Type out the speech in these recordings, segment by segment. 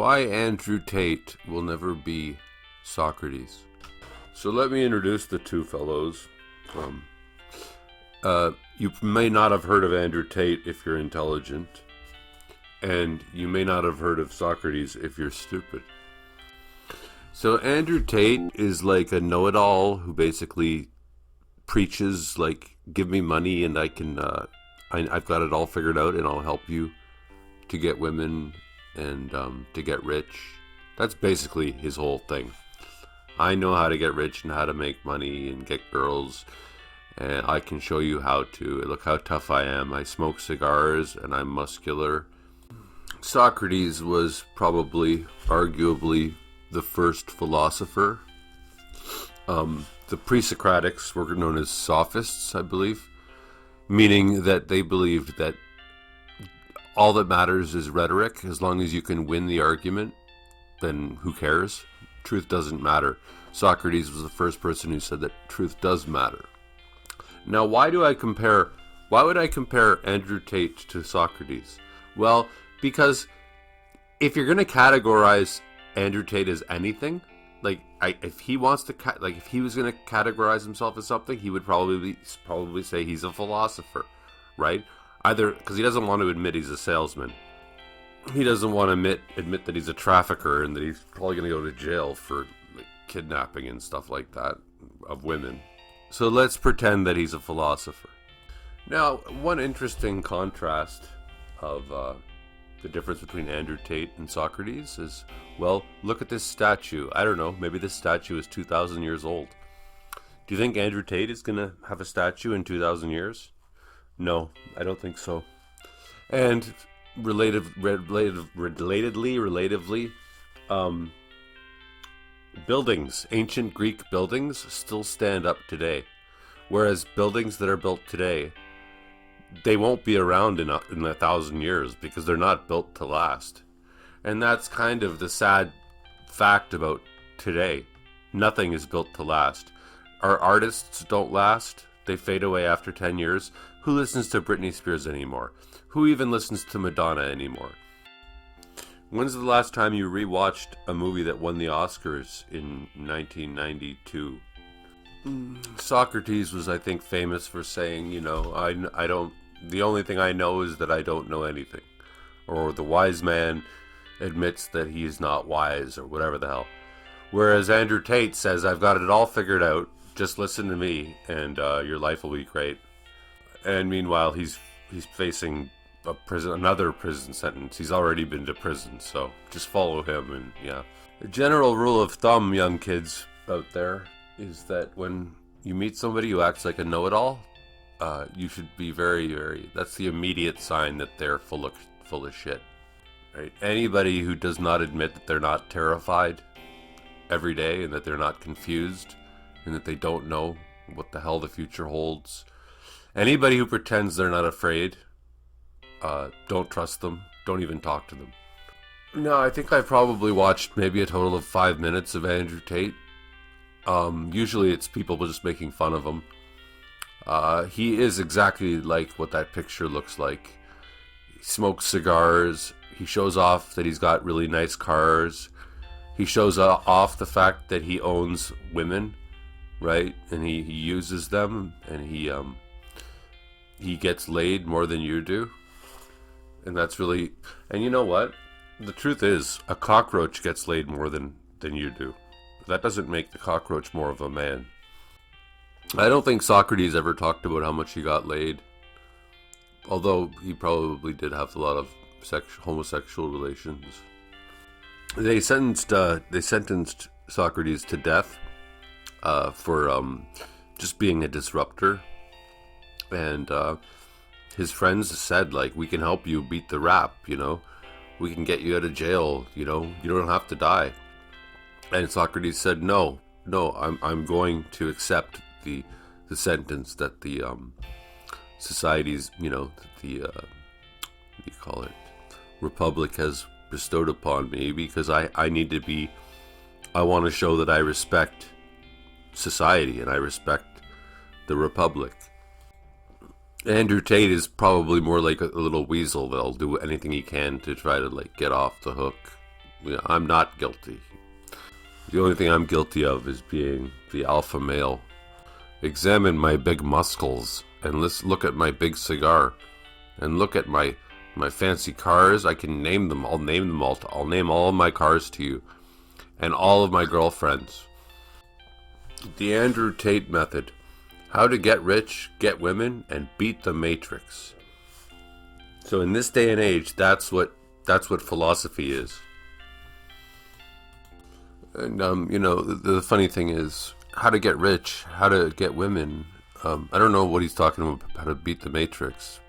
Why Andrew Tate will never be Socrates. So let me introduce the two fellows. You may not have heard of Andrew Tate if you're intelligent, and you may not have heard of Socrates if you're stupid. So Andrew Tate is like a know-it-all who basically preaches like, give me money and I can, I've got it all figured out and I'll help you to get women and to get rich. That's basically his whole thing. I know how to get rich and how to make money and get girls, and I can show you how to. Look how tough I am. I smoke cigars and I'm muscular. Socrates was probably, arguably, the first philosopher. The pre-Socratics were known as sophists, I believe, meaning that they believed that all that matters is rhetoric. As long as you can win the argument, then who cares? Truth doesn't matter. Socrates was the first person who said that truth does matter. Now, why would I compare Andrew Tate to Socrates? Well, because if you're going to categorize Andrew Tate as anything, if he was going to categorize himself as something, he would probably say he's a philosopher, right? Either because he doesn't want to admit he's a salesman. He doesn't want to admit that he's a trafficker and that he's probably going to go to jail for kidnapping and stuff like that of women. So let's pretend that he's a philosopher. Now, one interesting contrast of the difference between Andrew Tate and Socrates is, well, look at this statue. I don't know, maybe this statue is 2,000 years old. Do you think Andrew Tate is going to have a statue in 2,000 years? No, I don't think so. And relatively, buildings, ancient Greek buildings still stand up today. Whereas buildings that are built today, they won't be around in 1,000 years because they're not built to last. And that's kind of the sad fact about today. Nothing is built to last. Our artists don't last. They fade away after 10 years. Who listens to Britney Spears anymore? Who even listens to Madonna anymore? When's the last time you rewatched a movie that won the Oscars in 1992? Socrates was, I think, famous for saying, the only thing I know is that I don't know anything. Or the wise man admits that he is not wise, or whatever the hell. Whereas Andrew Tate says, I've got it all figured out, just listen to me, and your life will be great. And meanwhile, he's facing another prison sentence. He's already been to prison, so just follow him. And yeah, a general rule of thumb, young kids out there, is that when you meet somebody who acts like a know-it-all, you should be very, very. That's the immediate sign that they're full of shit. Right? Anybody who does not admit that they're not terrified every day and that they're not confused and that they don't know what the hell the future holds. Anybody who pretends they're not afraid, don't trust them. Don't even talk to them. No, I think I probably watched maybe a total of 5 minutes of Andrew Tate. Usually it's people just making fun of him. He is exactly like what that picture looks like. He smokes cigars. He shows off that he's got really nice cars. He shows off the fact that he owns women, right? And he uses them, and he gets laid more than you do. And that's really... And you know what? The truth is, a cockroach gets laid more than you do. That doesn't make the cockroach more of a man. I don't think Socrates ever talked about how much he got laid. Although he probably did have a lot of homosexual relations. They sentenced Socrates to death for just being a disruptor. And his friends said, we can help you beat the rap, We can get you out of jail, you don't have to die. And Socrates said, no, I'm going to accept the sentence that the society's, republic has bestowed upon me, because I want to show that I respect society and I respect the republic. Andrew Tate is probably more like a little weasel that'll do anything he can to try to get off the hook. I'm not guilty. The only thing I'm guilty of is being the alpha male. Examine my big muscles, and let's look at my big cigar, and look at my fancy cars. I can name them. I'll name them all. I'll name all of my cars to you, and all of my girlfriends. The Andrew Tate method: how to get rich, get women, and beat the matrix. So in this day and age, that's what philosophy is. And the funny thing is, how to get rich, how to get women. I don't know what he's talking about, how to beat the matrix.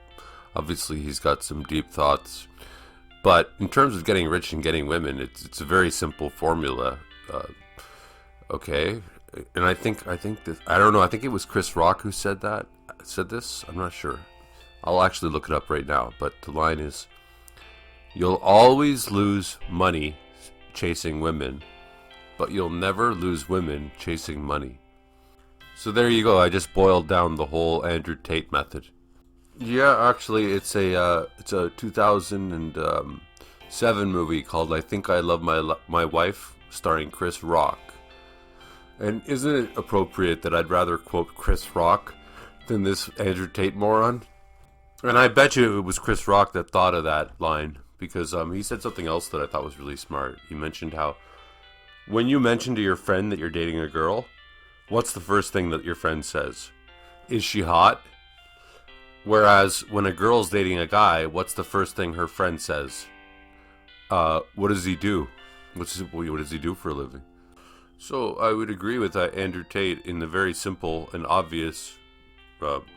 Obviously, he's got some deep thoughts. But in terms of getting rich and getting women, it's a very simple formula. Okay, and I think that, I don't know. I think it was Chris Rock who said this. I'm not sure. I'll actually look it up right now. But the line is, you'll always lose money chasing women, but you'll never lose women chasing money. So there you go. I just boiled down the whole Andrew Tate method. Yeah, actually, it's a 2007 movie called "I Think I Love My Wife," starring Chris Rock. And isn't it appropriate that I'd rather quote Chris Rock than this Andrew Tate moron? And I bet you it was Chris Rock that thought of that line, because he said something else that I thought was really smart. He mentioned how when you mention to your friend that you're dating a girl, what's the first thing that your friend says? Is she hot? Whereas when a girl's dating a guy, what's the first thing her friend says? What does he do? What does he do for a living? So I would agree with Andrew Tate in the very simple and obvious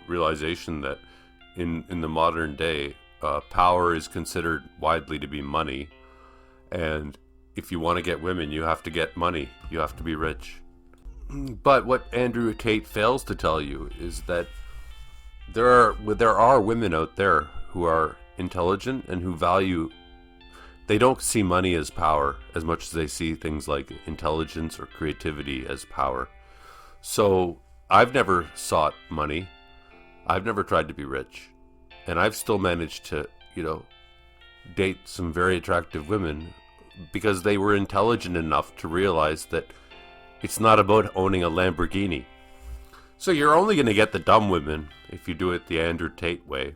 realization that in the modern day, power is considered widely to be money, and if you want to get women, you have to get money. You have to be rich. But what Andrew Tate fails to tell you is that there are women out there who are intelligent and who value. They don't see money as power as much as they see things like intelligence or creativity as power. So I've never sought money. I've never tried to be rich. And I've still managed to, date some very attractive women because they were intelligent enough to realize that it's not about owning a Lamborghini. So you're only going to get the dumb women if you do it the Andrew Tate way.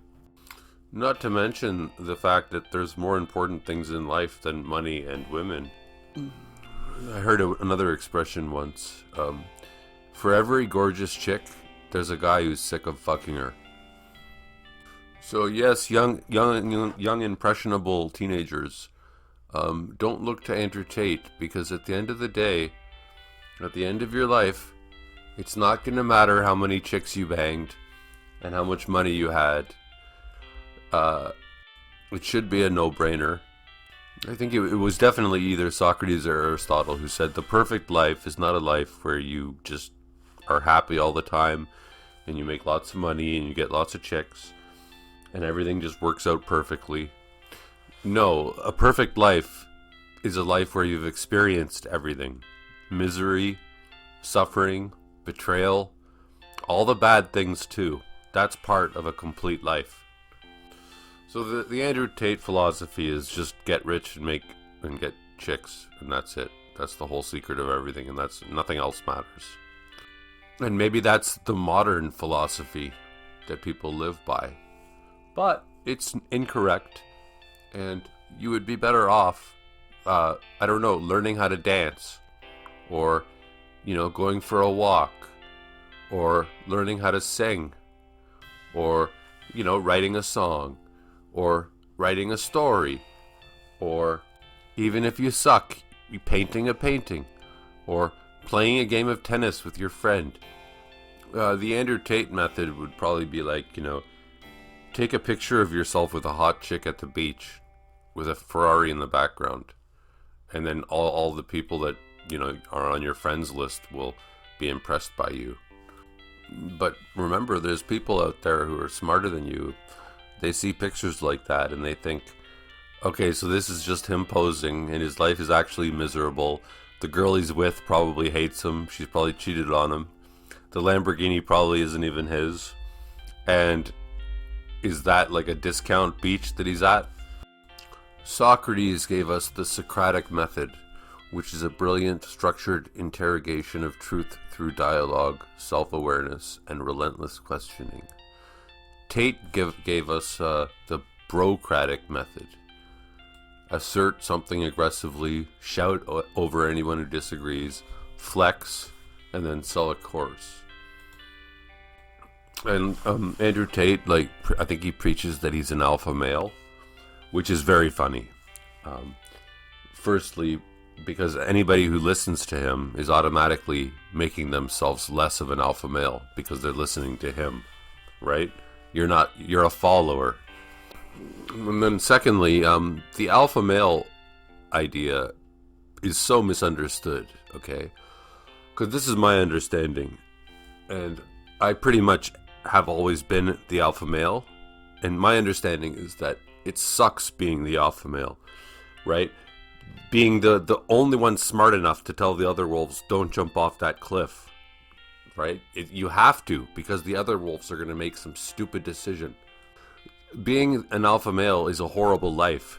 Not to mention the fact that there's more important things in life than money and women. I heard another expression once. For every gorgeous chick, there's a guy who's sick of fucking her. So yes, young impressionable teenagers, don't look to Andrew Tate, because at the end of the day, at the end of your life, it's not going to matter how many chicks you banged and how much money you had. It should be a no-brainer. I think it was definitely either Socrates or Aristotle who said the perfect life is not a life where you just are happy all the time and you make lots of money and you get lots of chicks and everything just works out perfectly. No, a perfect life is a life where you've experienced everything. Misery, suffering, betrayal, all the bad things too. That's part of a complete life. So the Andrew Tate philosophy is just get rich and get chicks, and that's it. That's the whole secret of everything, and that's nothing else matters. And maybe that's the modern philosophy that people live by. But it's incorrect, and you would be better off, learning how to dance, or, going for a walk, or learning how to sing, or, writing a song, or writing a story, or even if you suck, you painting a painting, or playing a game of tennis with your friend. The Andrew Tate method would probably be like, take a picture of yourself with a hot chick at the beach with a Ferrari in the background, and then all the people that are on your friends list will be impressed by you. But remember, there's people out there who are smarter than you. They see pictures like that and they think, okay, so this is just him posing and his life is actually miserable. The girl he's with probably hates him. She's probably cheated on him. The Lamborghini probably isn't even his. And is that like a discount beach that he's at? Socrates gave us the Socratic method, which is a brilliant, structured interrogation of truth through dialogue, self-awareness, and relentless questioning. Tate gave us the Brocratic method. Assert something aggressively, shout over anyone who disagrees, flex, and then sell a course. And Andrew Tate, I think he preaches that he's an alpha male, which is very funny. Firstly, because anybody who listens to him is automatically making themselves less of an alpha male because they're listening to him, right? You're a follower. And then secondly, the alpha male idea is so misunderstood, okay? Because this is my understanding, and I pretty much have always been the alpha male, and my understanding is that it sucks being the alpha male, right? Being the only one smart enough to tell the other wolves, don't jump off that cliff, right? You have to, because the other wolves are going to make some stupid decision. Being an alpha male is a horrible life,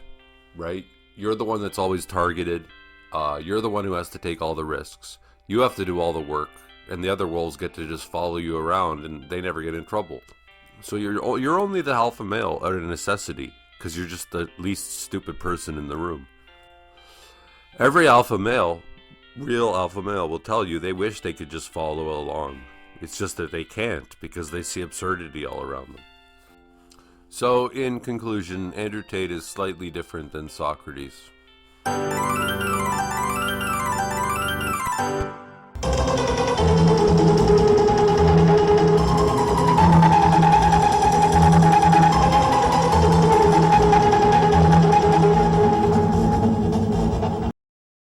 right? You're the one that's always targeted. You're the one who has to take all the risks. You have to do all the work, and the other wolves get to just follow you around, and they never get in trouble. So you're only the alpha male out of necessity, because you're just the least stupid person in the room. Every alpha male, real alpha male, will tell you they wish they could just follow along. It's just that they can't, because they see absurdity all around them. So, in conclusion, Andrew Tate is slightly different than Socrates.